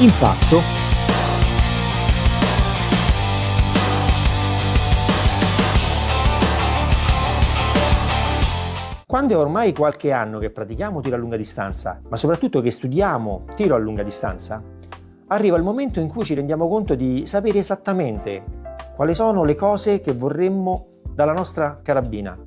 impatto, quando è ormai qualche anno che pratichiamo tiro a lunga distanza, ma soprattutto che studiamo tiro a lunga distanza, arriva il momento in cui ci rendiamo conto di sapere esattamente quali sono le cose che vorremmo dalla nostra carabina,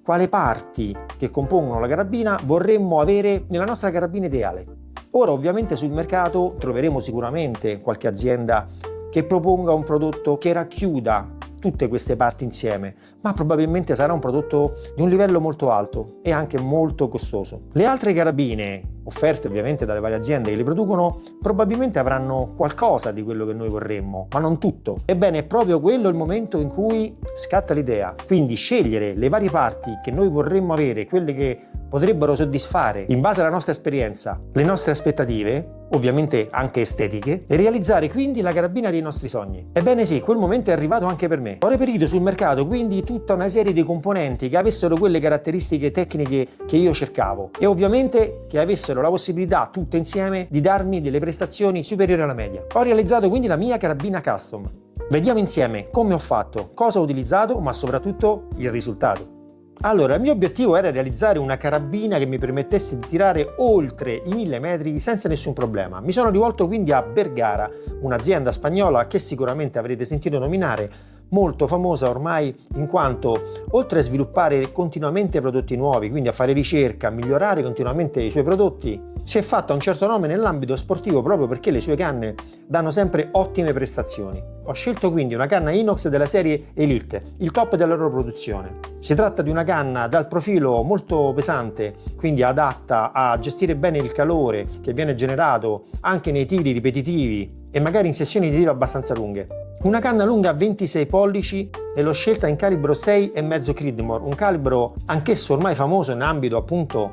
quali parti che compongono la carabina vorremmo avere nella nostra carabina ideale. Ora ovviamente sul mercato troveremo sicuramente qualche azienda che proponga un prodotto che racchiuda tutte queste parti insieme, ma probabilmente sarà un prodotto di un livello molto alto e anche molto costoso. Le altre carabine, offerte ovviamente dalle varie aziende che le producono, probabilmente avranno qualcosa di quello che noi vorremmo, ma non tutto. Ebbene, è proprio quello il momento in cui scatta l'idea, quindi scegliere le varie parti che noi vorremmo avere, quelle che potrebbero soddisfare, in base alla nostra esperienza, le nostre aspettative, ovviamente anche estetiche, e realizzare quindi la carabina dei nostri sogni. Ebbene sì, quel momento è arrivato anche per me. Ho reperito sul mercato quindi tutta una serie di componenti che avessero quelle caratteristiche tecniche che io cercavo e ovviamente che avessero la possibilità tutte insieme di darmi delle prestazioni superiori alla media. Ho realizzato quindi la mia carabina custom. Vediamo insieme come ho fatto, cosa ho utilizzato, ma soprattutto il risultato. Allora, il mio obiettivo era realizzare una carabina che mi permettesse di tirare oltre i 1000 metri senza nessun problema. Mi sono rivolto quindi a Bergara, un'azienda spagnola che sicuramente avrete sentito nominare, molto famosa ormai in quanto, oltre a sviluppare continuamente prodotti nuovi, quindi a fare ricerca, a migliorare continuamente i suoi prodotti, si è fatta un certo nome nell'ambito sportivo proprio perché le sue canne danno sempre ottime prestazioni. Ho scelto quindi una canna inox della serie Elite, il top della loro produzione. Si tratta di una canna dal profilo molto pesante, quindi adatta a gestire bene il calore che viene generato anche nei tiri ripetitivi e magari in sessioni di tiro abbastanza lunghe. Una canna lunga 26 pollici e l'ho scelta in calibro 6,5 Creedmoor, un calibro anch'esso ormai famoso in ambito appunto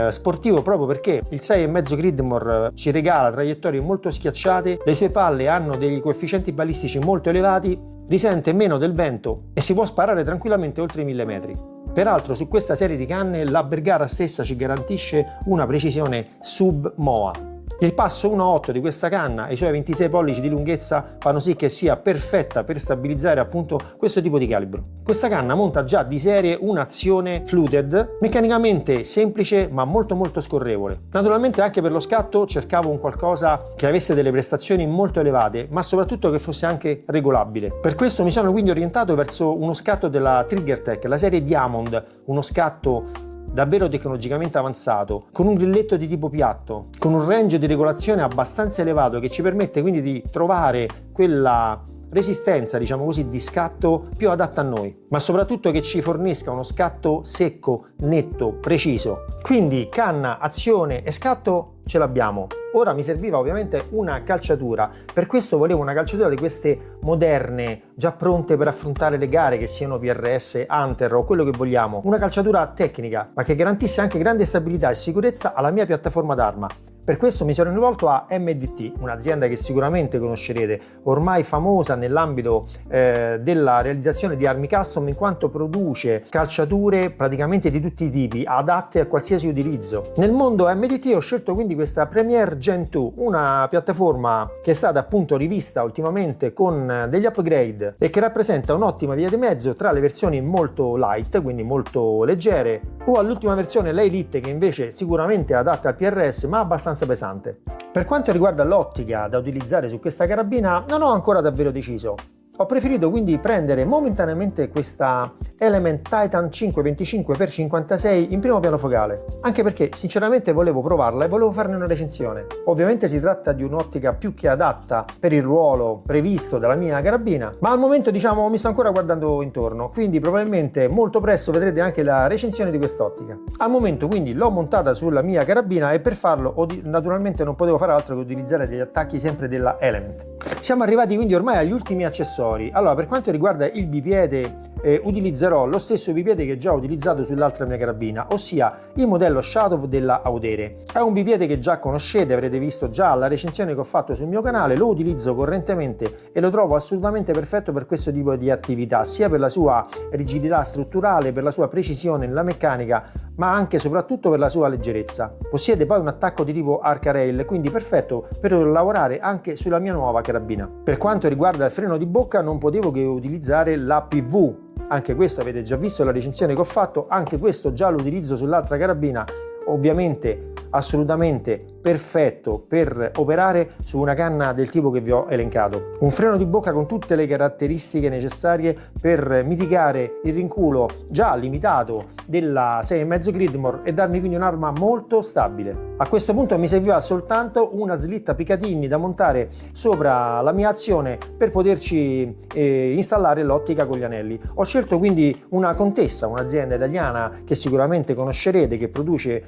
sportivo proprio perché il 6,5 Creedmoor ci regala traiettorie molto schiacciate, le sue palle hanno dei coefficienti balistici molto elevati, risente meno del vento e si può sparare tranquillamente oltre i 1000 metri. Peraltro su questa serie di canne la Bergara stessa ci garantisce una precisione sub-MOA. Il passo 1.8 di questa canna e i suoi 26 pollici di lunghezza fanno sì che sia perfetta per stabilizzare appunto questo tipo di calibro. Questa canna monta già di serie un'azione fluted, meccanicamente semplice ma molto scorrevole. Naturalmente anche per lo scatto cercavo un qualcosa che avesse delle prestazioni molto elevate, ma soprattutto che fosse anche regolabile. Per questo mi sono quindi orientato verso uno scatto della Triggertech, la serie Diamond, uno scatto davvero tecnologicamente avanzato, con un grilletto di tipo piatto, con un range di regolazione abbastanza elevato che ci permette quindi di trovare quella resistenza, diciamo così, di scatto più adatta a noi, ma soprattutto che ci fornisca uno scatto secco, netto, preciso. Quindi canna, azione e scatto ce l'abbiamo. Ora mi serviva ovviamente una calciatura, per questo volevo una calciatura di queste moderne, già pronte per affrontare le gare, che siano PRS, Hunter o quello che vogliamo. Una calciatura tecnica, ma che garantisse anche grande stabilità e sicurezza alla mia piattaforma d'arma. Per questo mi sono rivolto a MDT, un'azienda che sicuramente conoscerete, ormai famosa nell'ambito della realizzazione di armi custom in quanto produce calciature praticamente di tutti i tipi, adatte a qualsiasi utilizzo. Nel mondo MDT ho scelto quindi questa Premier Gen 2, una piattaforma che è stata appunto rivista ultimamente con degli upgrade e che rappresenta un'ottima via di mezzo tra le versioni molto light, quindi molto leggere, o all'ultima versione, la Elite, che invece sicuramente è adatta al PRS ma abbastanza pesante. Per quanto riguarda l'ottica da utilizzare su questa carabina non ho ancora davvero deciso. Ho preferito quindi prendere momentaneamente questa Element Titan 525x56 in primo piano focale, anche perché sinceramente volevo provarla e volevo farne una recensione. Ovviamente si tratta di un'ottica più che adatta per il ruolo previsto dalla mia carabina, ma al momento diciamo mi sto ancora guardando intorno, quindi probabilmente molto presto vedrete anche la recensione di quest'ottica. Al momento quindi l'ho montata sulla mia carabina e per farlo naturalmente non potevo fare altro che utilizzare degli attacchi sempre della Element. Siamo arrivati quindi ormai agli ultimi accessori. Allora, per quanto riguarda il bipiede utilizzerò lo stesso bipiede che già ho utilizzato sull'altra mia carabina, ossia il modello Shadow della Audere. È un bipiede che già conoscete, avrete visto già la recensione che ho fatto sul mio canale, lo utilizzo correntemente e lo trovo assolutamente perfetto per questo tipo di attività, sia per la sua rigidità strutturale, per la sua precisione nella meccanica, ma anche e soprattutto per la sua leggerezza. Possiede poi un attacco di tipo Arca Rail, quindi perfetto per lavorare anche sulla mia nuova carabina. Per quanto riguarda il freno di bocca, non potevo che utilizzare la PV. Anche questo avete già visto la recensione che ho fatto, anche questo già lo utilizzo sull'altra carabina, ovviamente assolutamente perfetto per operare su una canna del tipo che vi ho elencato. Un freno di bocca con tutte le caratteristiche necessarie per mitigare il rinculo già limitato della 6,5 Creedmoor e darmi quindi un'arma molto stabile. A questo punto mi serviva soltanto una slitta Picatinny da montare sopra la mia azione per poterci installare l'ottica con gli anelli. Ho scelto quindi una Contessa, un'azienda italiana che sicuramente conoscerete, che produce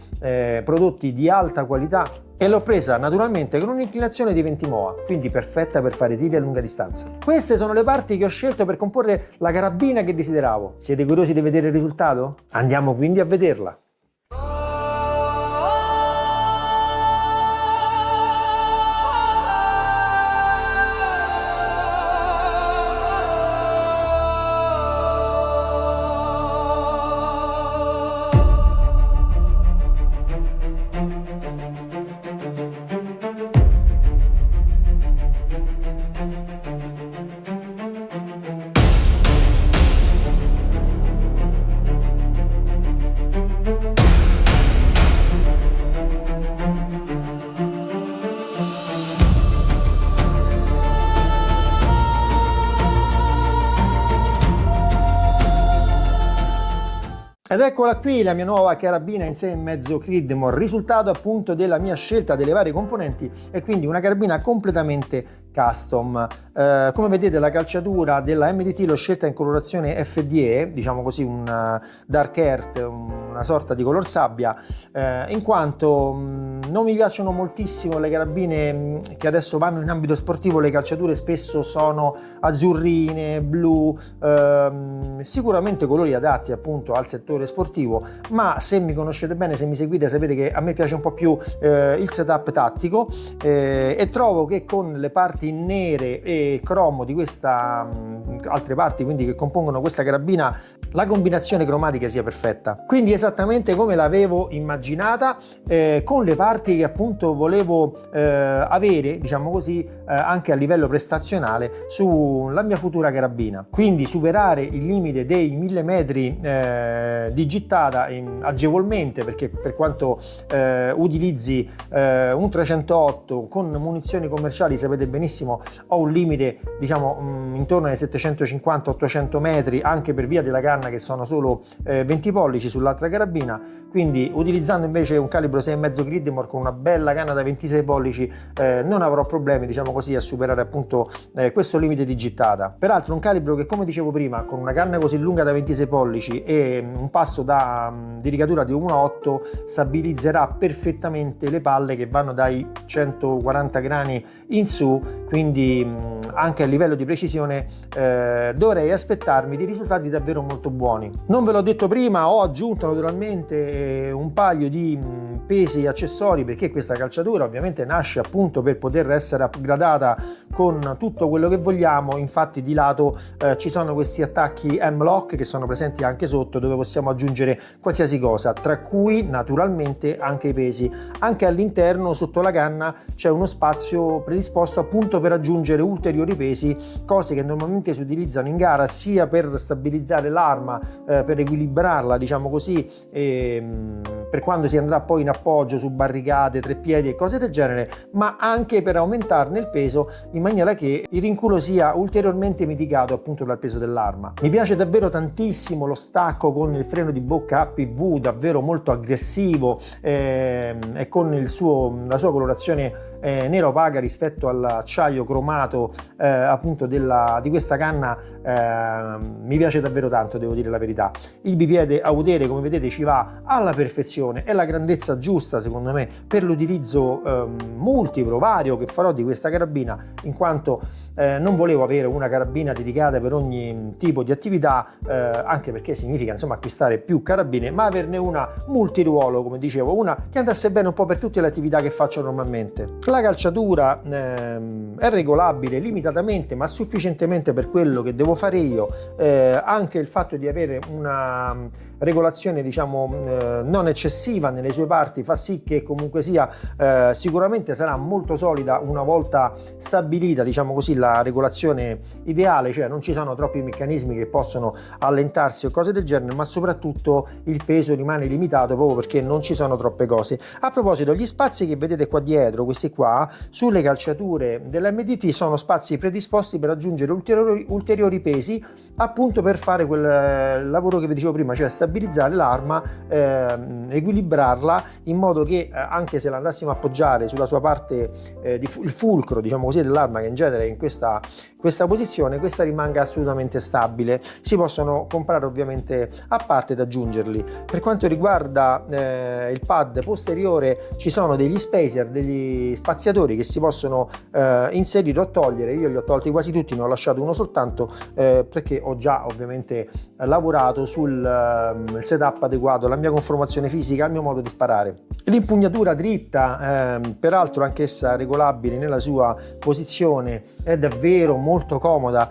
prodotti di alta qualità, e l'ho presa naturalmente con un'inclinazione di 20 moa, quindi perfetta per fare tiri a lunga distanza. Queste sono le parti che ho scelto per comporre la carabina che desideravo. Siete curiosi di vedere il risultato? Andiamo quindi a vederla. Ed eccola qui la mia nuova carabina in 6,5 Creedmoor, risultato appunto della mia scelta delle varie componenti, e quindi una carabina completamente custom. Come vedete la calciatura della MDT l'ho scelta in colorazione FDE, diciamo così un dark earth, una sorta di color sabbia, in quanto non mi piacciono moltissimo le carabine che adesso vanno in ambito sportivo. Le calciature spesso sono azzurrine, blu, sicuramente colori adatti appunto al settore sportivo, ma se mi conoscete bene, se mi seguite, sapete che a me piace un po' più il setup tattico, e trovo che con le parti nere e cromo di questa altre parti quindi che compongono questa carabina, la combinazione cromatica sia perfetta, quindi esattamente come l'avevo immaginata, con le parti che appunto volevo avere, diciamo così, anche a livello prestazionale sulla mia futura carabina. Quindi superare il limite dei 1000 metri di gittata agevolmente, perché per quanto utilizzi un 308 con munizioni commerciali, sapete benissimo ho un limite diciamo intorno ai 750-800 metri, anche per via della canna che sono solo 20 pollici sull'altra carabina. Quindi utilizzando invece un calibro 6,5 Creedmoor con una bella canna da 26 pollici non avrò problemi, diciamo così, a superare appunto questo limite di gittata. Peraltro un calibro che, come dicevo prima, con una canna così lunga da 26 pollici e un passo di rigatura di 1,8 stabilizzerà perfettamente le palle che vanno dai 140 grani in su, quindi anche a livello di precisione dovrei aspettarmi dei risultati davvero molto buoni. Non ve l'ho detto prima, ho aggiunto naturalmente un paio di pesi accessori, perché questa calciatura ovviamente nasce appunto per poter essere upgradata con tutto quello che vogliamo. Infatti di lato ci sono questi attacchi M-Lock che sono presenti anche sotto, dove possiamo aggiungere qualsiasi cosa, tra cui naturalmente anche i pesi. Anche all'interno sotto la canna c'è uno spazio predisposto appunto per aggiungere ulteriori pesi, cose che normalmente si utilizzano in gara sia per stabilizzare l'arma, per equilibrarla diciamo così, per quando si andrà poi in appoggio su barricate, treppiedi e cose del genere, ma anche per aumentarne il peso in maniera che il rinculo sia ulteriormente mitigato appunto dal peso dell'arma. Mi piace davvero tantissimo lo stacco con il freno di bocca APV, davvero molto aggressivo, e con la sua colorazione nera opaca rispetto all'acciaio cromato appunto di questa canna. Mi piace davvero tanto, devo dire la verità. Il bipiede a udere, come vedete, ci va alla perfezione, è la grandezza giusta secondo me per l'utilizzo multiplo, vario che farò di questa carabina, in quanto non volevo avere una carabina dedicata per ogni tipo di attività, anche perché significa insomma acquistare più carabine, ma averne una multiruolo, come dicevo, una che andasse bene un po' per tutte le attività che faccio normalmente. La calciatura è regolabile limitatamente, ma sufficientemente per quello che devo fare io. Anche il fatto di avere una regolazione non eccessiva nelle sue parti fa sì che comunque sia sicuramente sarà molto solida una volta stabilita la regolazione ideale, cioè non ci sono troppi meccanismi che possono allentarsi o cose del genere, ma soprattutto il peso rimane limitato proprio perché non ci sono troppe cose. A proposito, gli spazi che vedete qua dietro, questi qua sulle calciature dell'MDT, sono spazi predisposti per aggiungere ulteriori pesi, appunto per fare quel lavoro che vi dicevo prima, cioè stabilizzare l'arma, equilibrarla in modo che anche se la andassimo a appoggiare sulla sua parte il fulcro dell'arma, che in genere è in questa posizione, questa rimanga assolutamente stabile. Si possono comprare ovviamente a parte ed aggiungerli. Per quanto riguarda il pad posteriore, ci sono degli spacer, degli spaziatori che si possono inserire o togliere. Io li ho tolti quasi tutti, ne ho lasciato uno soltanto perché ho già ovviamente lavorato sul setup adeguato alla mia conformazione fisica, al mio modo di sparare. L'impugnatura dritta, peraltro anch'essa regolabile nella sua posizione, è davvero molto comoda,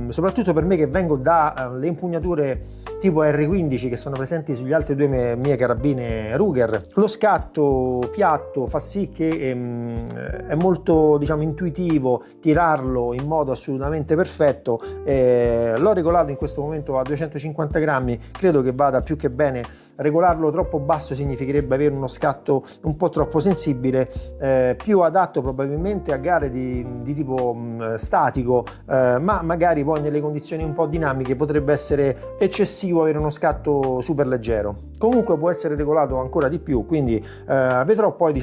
soprattutto per me che vengo dalle impugnature tipo R15 che sono presenti sugli altri due mie carabine Ruger. Lo scatto piatto fa sì che è molto intuitivo tirarlo in modo assolutamente perfetto. L'ho regolato in questo momento a 250 grammi, credo che vada più che bene. Regolarlo troppo basso significherebbe avere uno scatto un po' troppo sensibile, più adatto probabilmente a gare di tipo statico, ma magari poi nelle condizioni un po' dinamiche potrebbe essere eccessivo avere uno scatto super leggero. Comunque può essere regolato ancora di più, quindi vedrò poi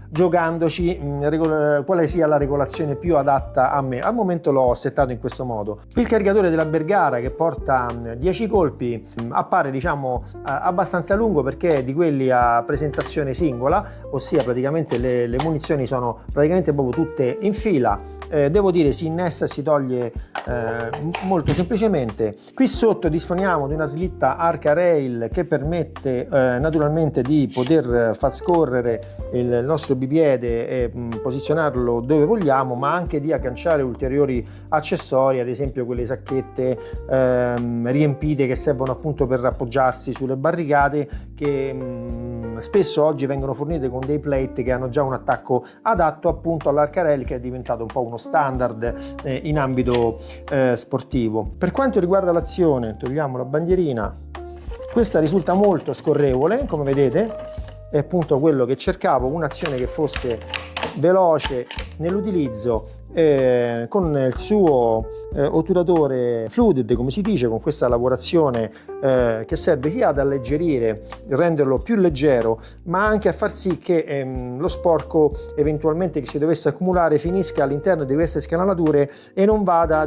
giocandoci quale sia la regolazione più adatta a me. Al momento l'ho settato in questo modo. Il caricatore della Bergara, che porta 10 colpi, appare abbastanza lungo perché è di quelli a presentazione singola, ossia praticamente le munizioni sono praticamente proprio tutte in fila. Devo dire si innesta e si toglie molto semplicemente. Qui sotto disponiamo di una slitta arca rail che permette naturalmente di poter far scorrere il nostro bipiede e posizionarlo dove vogliamo, ma anche di agganciare ulteriori accessori, ad esempio quelle sacchette riempite che servono appunto per appoggiarsi sulle barricate, che spesso oggi vengono fornite con dei plate che hanno già un attacco adatto appunto all'arca rail, che è diventato un po' uno standard in ambito sportivo. Per quanto riguarda l'azione, togliamo la bandierina. Questa risulta molto scorrevole, come vedete, è appunto quello che cercavo, un'azione che fosse veloce nell'utilizzo, con il suo otturatore fluted, come si dice, con questa lavorazione che serve sia ad alleggerire, renderlo più leggero, ma anche a far sì che lo sporco eventualmente che si dovesse accumulare finisca all'interno di queste scanalature e non vada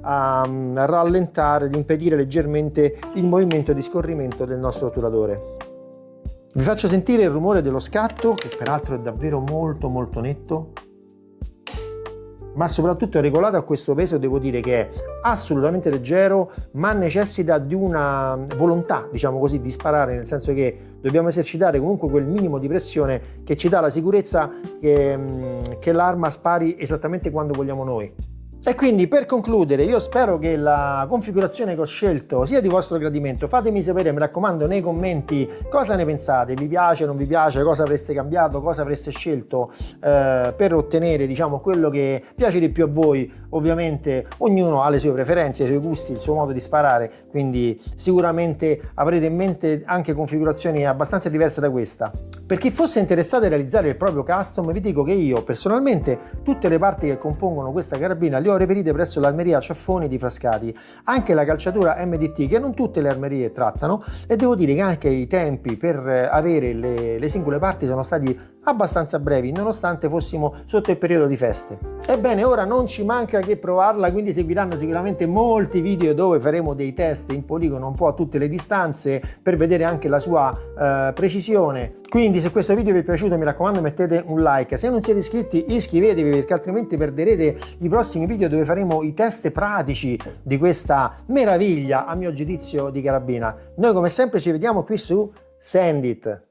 a rallentare, ad impedire leggermente il movimento di scorrimento del nostro otturatore. Vi faccio sentire il rumore dello scatto, che peraltro è davvero molto molto netto, ma soprattutto è regolato a questo peso. Devo dire che è assolutamente leggero, ma necessita di una volontà, di sparare, nel senso che dobbiamo esercitare comunque quel minimo di pressione che ci dà la sicurezza che l'arma spari esattamente quando vogliamo noi. E quindi, per concludere, io spero che la configurazione che ho scelto sia di vostro gradimento. Fatemi sapere, mi raccomando, nei commenti cosa ne pensate. Vi piace, non vi piace, cosa avreste cambiato, cosa avreste scelto per ottenere quello che piace di più a voi. Ovviamente ognuno ha le sue preferenze, i suoi gusti, il suo modo di sparare, quindi sicuramente avrete in mente anche configurazioni abbastanza diverse da questa. Per chi fosse interessato a realizzare il proprio custom, vi dico che io personalmente tutte le parti che compongono questa carabina le ho reperite presso l'Armeria Ciaffoni di Frascati, anche la calciatura MDT, che non tutte le armerie trattano, e devo dire che anche i tempi per avere le singole parti sono stati abbastanza brevi, nonostante fossimo sotto il periodo di feste. Ebbene, ora non ci manca che provarla, quindi seguiranno sicuramente molti video dove faremo dei test in poligono un po' a tutte le distanze per vedere anche la sua precisione. Quindi se questo video vi è piaciuto, mi raccomando, mettete un like. Se non siete iscritti, iscrivetevi, perché altrimenti perderete i prossimi video dove faremo i test pratici di questa meraviglia, a mio giudizio, di carabina. Noi come sempre ci vediamo qui su Sandit.